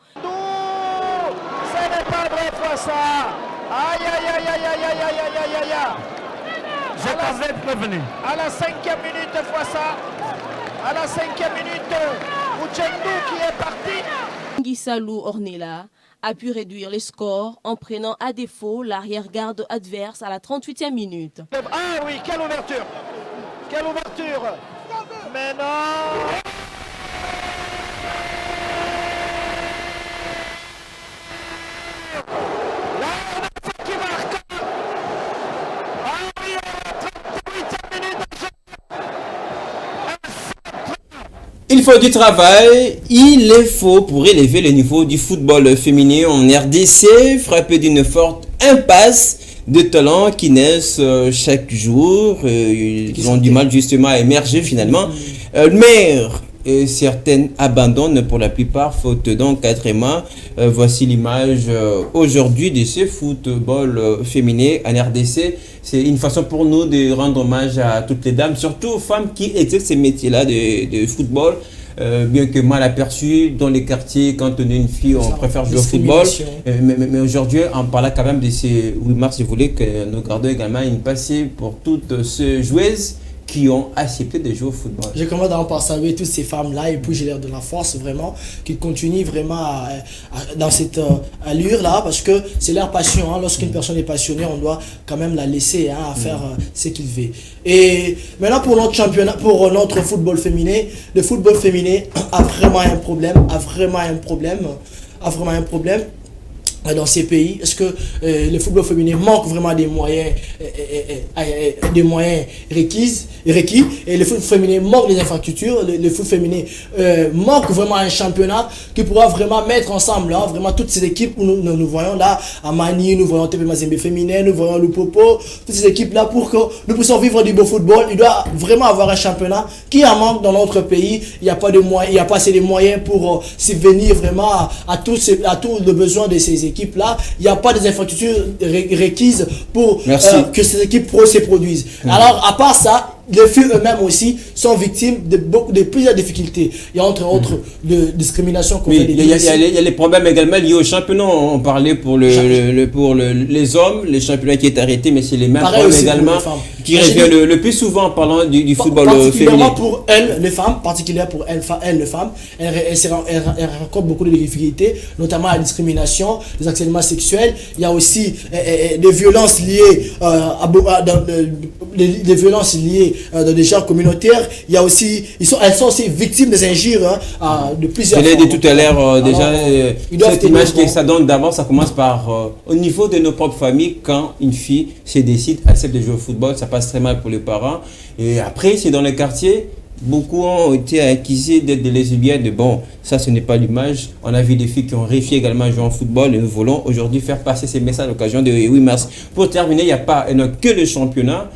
ce n'est pas vrai fois ça. Aïe aïe aïe aïe aïe aïe aïe aïe aïe aïe. Je t'avais prévenu. À la 5e minute fois ça. À la 5e minute, Ouchendou qui est parti. Ngisalou Ornella a pu réduire les scores en prenant à défaut l'arrière-garde adverse à la 38e minute. Ah oui, quelle ouverture. Quelle ouverture. Mais non. Il faut du travail, il est faux pour élever le niveau du football féminin en RDC, frappé d'une forte impasse de talents qui naissent chaque jour. Ils ont du mal justement à émerger finalement. Mais certaines abandonnent pour la plupart faute d'encadrement. Voici l'image aujourd'hui de ce football féminin en RDC. C'est une façon pour nous de rendre hommage à toutes les dames, surtout aux femmes qui exercent ces métiers-là de football. Bien que mal aperçues dans les quartiers, quand on est une fille, on préfère jouer au football. Mais aujourd'hui, en parlant quand même de ces 8 mars, je voulais que nous gardions également une pensée pour toutes ces joueuses qui ont accepté de jouer au football. Je commence par saluer toutes ces femmes-là et puis j'ai l'air de la force vraiment, qui continuent vraiment dans cette allure-là parce que c'est leur passion. Hein. Lorsqu'une personne est passionnée, on doit quand même la laisser à faire ce qu'il veut. Et maintenant pour notre championnat, pour notre football féminin, le football féminin a vraiment un problème, dans ces pays? Est-ce que le football féminin manque vraiment des moyens requis et le football féminin manque des infrastructures? Le football féminin manque vraiment un championnat qui pourra vraiment mettre ensemble vraiment toutes ces équipes où nous voyons là à Mani, nous voyons TP Mazembe féminin, nous voyons le Popo, toutes ces équipes là pour que nous puissions vivre du beau football. Il doit vraiment avoir un championnat qui en manque dans notre pays. Il n'y a pas de moyens, il n'y a pas assez de moyens pour subvenir vraiment à tous les besoins de ces équipes là. Il n'y a pas des infrastructures requises pour que ces équipes se produisent. Alors à part ça, les filles eux-mêmes aussi sont victimes de plusieurs difficultés. Il y a entre autres de discrimination qu'on fait. Il y a les problèmes également liés au championnat. On parlait pour les hommes, le championnat qui est arrêté, mais c'est les mêmes problèmes également qui reviennent le plus souvent en parlant du football féminin. Pour elles, les femmes, particulièrement pour elles, les femmes, elles rencontrent beaucoup de difficultés, notamment la discrimination, les harcèlements sexuels. Il y a aussi des violences liées des violences liées dans des genres communautaires. Il y a aussi, elles sont aussi victimes des injures de plusieurs formes. Je l'ai dit tout à l'heure, déjà, cette image que ça donne d'abord, ça commence par au niveau de nos propres familles, quand une fille se décide, accepte de jouer au football, ça passe très mal pour les parents. Et après, c'est dans les quartiers, beaucoup ont été accusés d'être des lesbiennes. Bon, ça, ce n'est pas l'image. On a vu des filles qui ont réussi également à jouer au football et nous voulons aujourd'hui faire passer ces messages à l'occasion de 8 mars. Pour terminer, il n'y a que le championnat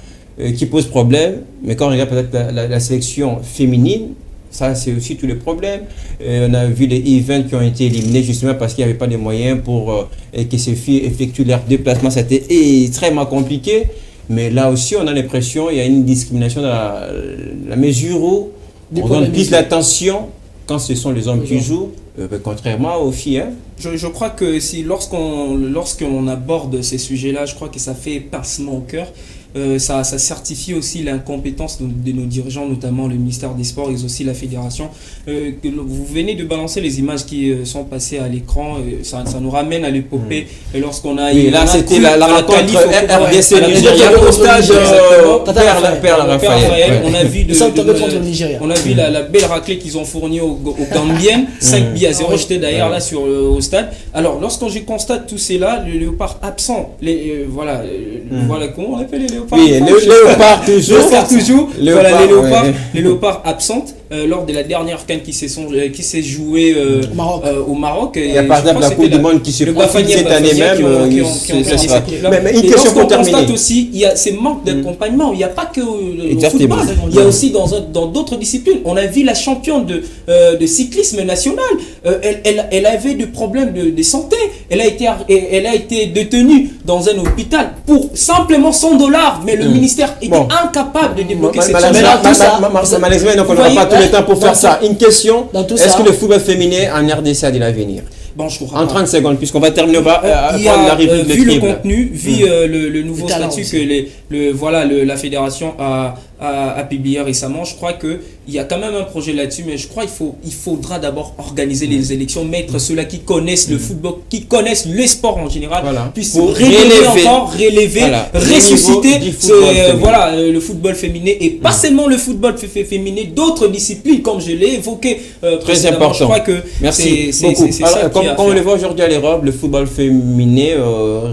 qui pose problème, mais quand on regarde peut-être la sélection féminine, ça c'est aussi tous les problèmes. On a vu les events qui ont été éliminés justement parce qu'il n'y avait pas de moyens pour que ces filles effectuent leur déplacement. C'était extrêmement compliqué, mais là aussi on a l'impression qu'il y a une discrimination dans la mesure où on donne plus l'attention quand ce sont les hommes qui jouent, contrairement aux filles. Je crois que lorsqu'on aborde ces sujets-là, je crois que ça fait pincement au cœur. Ça certifie aussi l'incompétence de nos dirigeants, notamment le ministère des Sports et aussi la fédération. Vous venez de balancer les images qui sont passées à l'écran, ça nous ramène à l'épopée lorsqu'on a... Oui, là c'était la rencontre RDC Nigeria au stade Perle Raphaël. On a vu la belle raclée qu'ils ont fournie aux Gambiennes, 5-0 jetés d'ailleurs là au stade. Alors lorsque je constate tout cela, le léopard absent, voilà comment on appelle les léopards. Oui, les léopards toujours. Voilà, les léopards absentes lors de la dernière CAN qui s'est jouée au Maroc. Il y a par exemple la Coupe du Monde qui se profile cette année même. Mais une question pour terminer. On constate aussi, il y a ces manques d'accompagnement. Il n'y a pas que au football, il y a aussi dans d'autres disciplines. On a vu la championne de cyclisme national. Elle avait des problèmes de santé. Elle a été détenue dans un hôpital pour simplement $100. Mais le ministère était incapable de débloquer cette somme. Malheureusement, on n'aura pas tout le temps pour faire ça. Une question, est-ce que le football féminin en RDC a de l'avenir? Bon, je en 30 secondes, puisqu'on va terminer, on va prendre la réplique. Vu le contenu, vu le nouveau statut que la fédération a publié récemment, je crois qu'il y a quand même un projet là-dessus, mais je crois qu'il faudra d'abord organiser les élections, mettre ceux-là qui connaissent le football, qui connaissent le sport en général, puissent relever, ressusciter le football féminin et pas seulement le football féminin, d'autres disciplines, comme je l'ai évoqué très important. Je crois que merci beaucoup. Comme on le voit aujourd'hui à l'Europe, le football féminin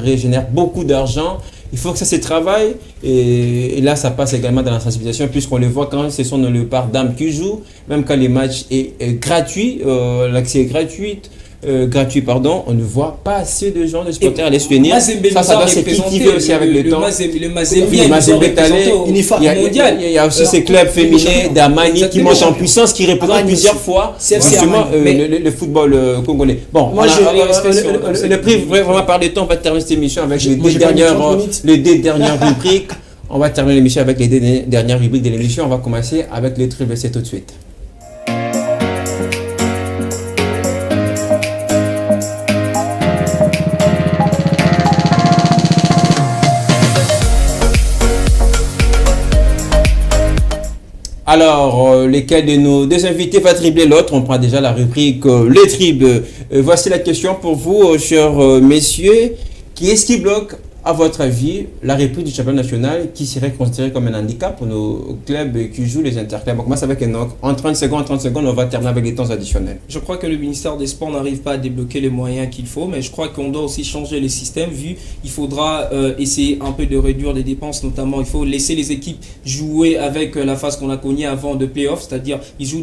régénère beaucoup d'argent. Il faut que ça se travaille et là ça passe également dans la sensibilisation puisqu'on le voit quand ce sont nos léopards dames qui jouent, même quand les matchs est gratuit, l'accès est gratuit, on ne voit pas assez de gens, de supporters à les soutenir. Ça doit se cultiver aussi avec le temps. Le Mazembe est allé mondial. Il y a aussi ces clubs féminins d'Amani qui montent en puissance, qui représentent plusieurs fois justement le football congolais. Bon, le prix vraiment par le temps, on va terminer cette émission avec les deux dernières rubriques. On va terminer l'émission avec les deux dernières rubriques de l'émission. On va commencer avec les triple C tout de suite. Alors, lesquels de nos deux invités va tripler l'autre? On prend déjà la rubrique les triples. Voici la question pour vous, chers messieurs. Qui est-ce qui bloque à votre avis, la reprise du championnat national qui serait considérée comme un handicap pour nos clubs qui jouent les interclubs? On commence avec Enoch. En 30 secondes, on va terminer avec les temps additionnels. Je crois que le ministère des Sports n'arrive pas à débloquer les moyens qu'il faut, mais je crois qu'on doit aussi changer les systèmes, vu il faudra essayer un peu de réduire les dépenses, notamment il faut laisser les équipes jouer avec la phase qu'on a connue avant de play-off, c'est-à-dire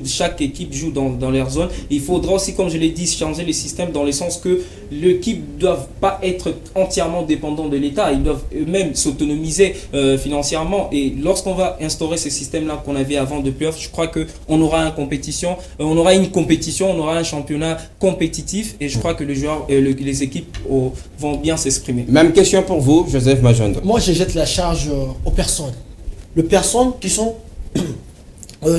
chaque équipe joue dans leur zone. Et il faudra aussi, comme je l'ai dit, changer les systèmes dans le sens que l'équipe ne doit pas être entièrement dépendante de l'État. Ils doivent eux-mêmes s'autonomiser financièrement. Et lorsqu'on va instaurer ce système-là qu'on avait avant de playoff, je crois qu'on aura une compétition, on aura un championnat compétitif. Et je crois que les joueurs et les équipes vont bien s'exprimer. Même question pour vous, Joseph Majondo. Moi, je jette la charge aux personnes. Les personnes qui sont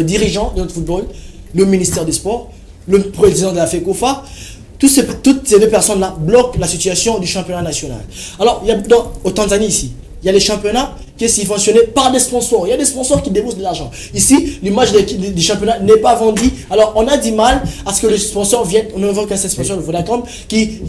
dirigeants de notre football, le ministère des Sports, le président de la FECOFA. Toutes ces deux personnes-là bloquent la situation du championnat national. Alors, il y a au Tanzanie ici, il y a les championnats qui sont subventionnés par des sponsors. Il y a des sponsors qui déboursent de l'argent. Ici, l'image du championnat n'est pas vendue. Alors, on a du mal à ce que le sponsor vienne. On ne veut qu'un sponsor de Vodacom qui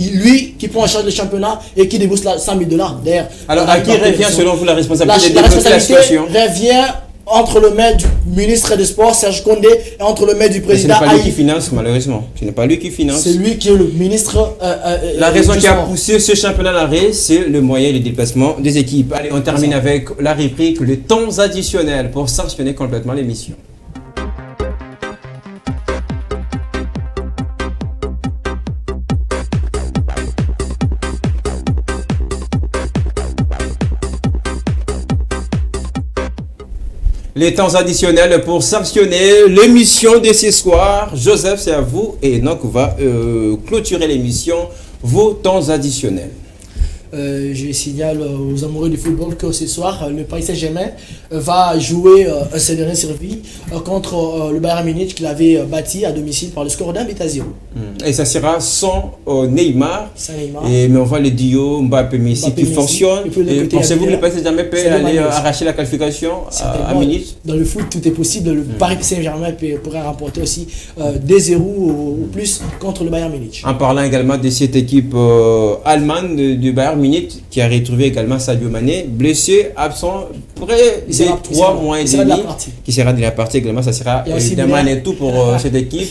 prend en charge le championnat et qui débourse $100 000. D'ailleurs, alors, à qui revient selon vous la responsabilité la responsabilité revient entre le maire du ministre des Sports, Serge Condé, et entre le maire du président. Ce n'est pas lui qui finance, malheureusement. Ce n'est pas lui qui finance. C'est lui qui est le ministre. La raison qui a poussé ce championnat à l'arrêt, c'est le moyen et les déplacements des équipes. Allez, on termine avec la rubrique, le temps additionnel pour sanctionner complètement l'émission. Les temps additionnels pour sanctionner l'émission de ce soir. Joseph, c'est à vous. Et Enoch va clôturer l'émission. Vos temps additionnels. Je signale aux amoureux du football que ce soir, le Paris Saint-Germain va jouer un scénario servi contre le Bayern Munich qu'il avait battu à domicile par le score d'1-0. Et ça sera sans Neymar. Sans Neymar. Mais on voit le duo Mbappé-Messi qui fonctionne. Et pensez-vous que le Paris Saint-Germain peut aller arracher la qualification à Munich? Dans le foot, tout est possible. Le Paris Saint-Germain pourrait remporter aussi 2-0 ou plus contre le Bayern Munich. En parlant également de cette équipe allemande du Bayern Munich qui a retrouvé également Sadio Mané, blessé, absent, près de 3 mois et demi, qui sera de la partie également. Ça sera évidemment un tout pour cette équipe.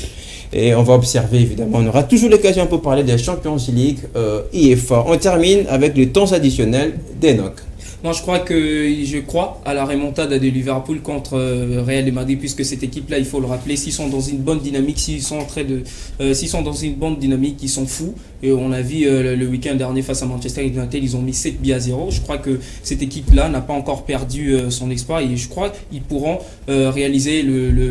Et on va observer évidemment, on aura toujours l'occasion pour parler des Champions League IFA. On termine avec le temps additionnel d'Enoch. Moi, je crois à la remontada de Liverpool contre Real de Madrid, puisque cette équipe-là, il faut le rappeler, s'ils sont dans une bonne dynamique, s'ils sont dans une bonne dynamique, ils sont fous. Et on a vu le week-end dernier face à Manchester United, ils ont mis 7-0. Je crois que cette équipe-là n'a pas encore perdu son exploit et je crois qu'ils pourront réaliser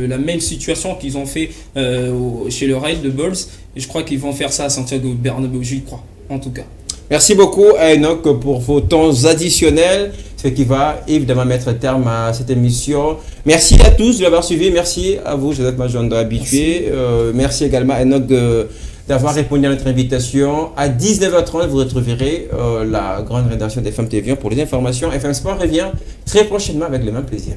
la même situation qu'ils ont fait chez le Real de Bulls. Et je crois qu'ils vont faire ça à Santiago Bernabéu, j'y crois, en tout cas. Merci beaucoup à Enoch pour vos temps additionnels, ce qui va évidemment mettre terme à cette émission. Merci à tous de l'avoir suivi. Merci à vous, Joseph Majondo, habitué. Merci également à Enoch d'avoir répondu à notre invitation. À 19h30, vous retrouverez la grande rédaction d'FM TV pour les informations. FM Sport revient très prochainement avec le même plaisir.